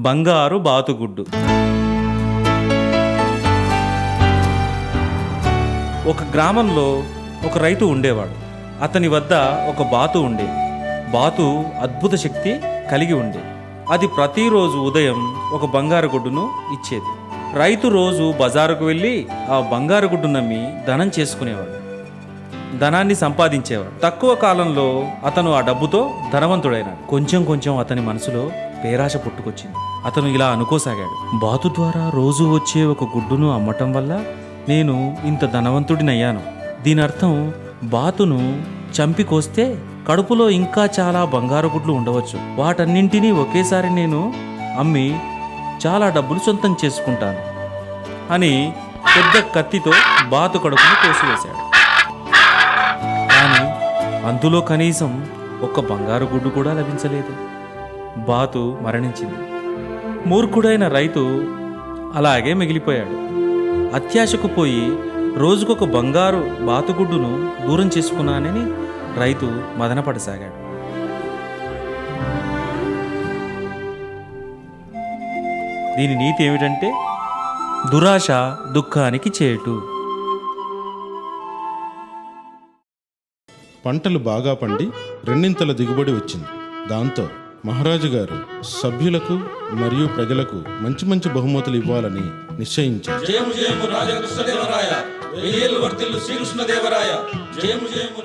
బంగారు బాతుగుడ్డు. ఒక గ్రామంలో ఒక రైతు ఉండేవాడు. అతని వద్ద ఒక బాతు ఉండేది. బాతు అద్భుత శక్తి కలిగి ఉండేది. అది ప్రతిరోజు ఉదయం ఒక బంగారు గుడ్డును ఇచ్చేది. రైతు రోజు బజారుకు వెళ్ళి ఆ బంగారు గుడ్డు నమ్మి ధనం చేసుకునేవాడు, ధనాన్ని సంపాదించేవాడు. తక్కువ కాలంలో అతను ఆ డబ్బుతో ధనవంతుడైనాడు. కొంచెం కొంచెం అతని మనసులో పేరాశ పుట్టుకొచ్చింది. అతను ఇలా అనుకోసాగాడు, బాతు ద్వారా రోజు వచ్చే ఒక గుడ్డును అమ్మటం వల్ల నేను ఇంత ధనవంతుడినయ్యాను. దీని అర్థం బాతును చంపి కోస్తే కడుపులో ఇంకా చాలా బంగారు గుడ్లు ఉండవచ్చు. వాటన్నింటినీ ఒకేసారి నేను అమ్మి చాలా డబ్బులు సొంతం చేసుకుంటాను అని పెద్ద కత్తితో బాతు కడుపును కోసివేశాడు. కానీ అందులో కనీసం ఒక్క బంగారు గుడ్డు కూడా లభించలేదు. బాతు మరణించింది. మూర్ఖుడైన రైతు అలాగే మిగిలిపోయాడు. అత్యాశకు పోయి రోజుకొక బంగారు బాతుగుడ్డును దూరం చేసుకున్నానని రైతు మదనపడసాగాడు. దీని నీతి ఏమిటంటే, దురాశ దుఃఖానికి చేటు. పంటలు బాగా పండి రెండింతల దిగుబడి వచ్చింది. దాంతో మహారాజు గారు సభ్యులకు మరియు ప్రజలకు మంచి మంచి బహుమతులు ఇవ్వాలని నిశ్చయించారు. జయము జయము రాజకృష్ణదేవరాయ, వెయ్యేళ్ళు వర్ధిల్లు శ్రీకృష్ణదేవరాయ. జయము జయము.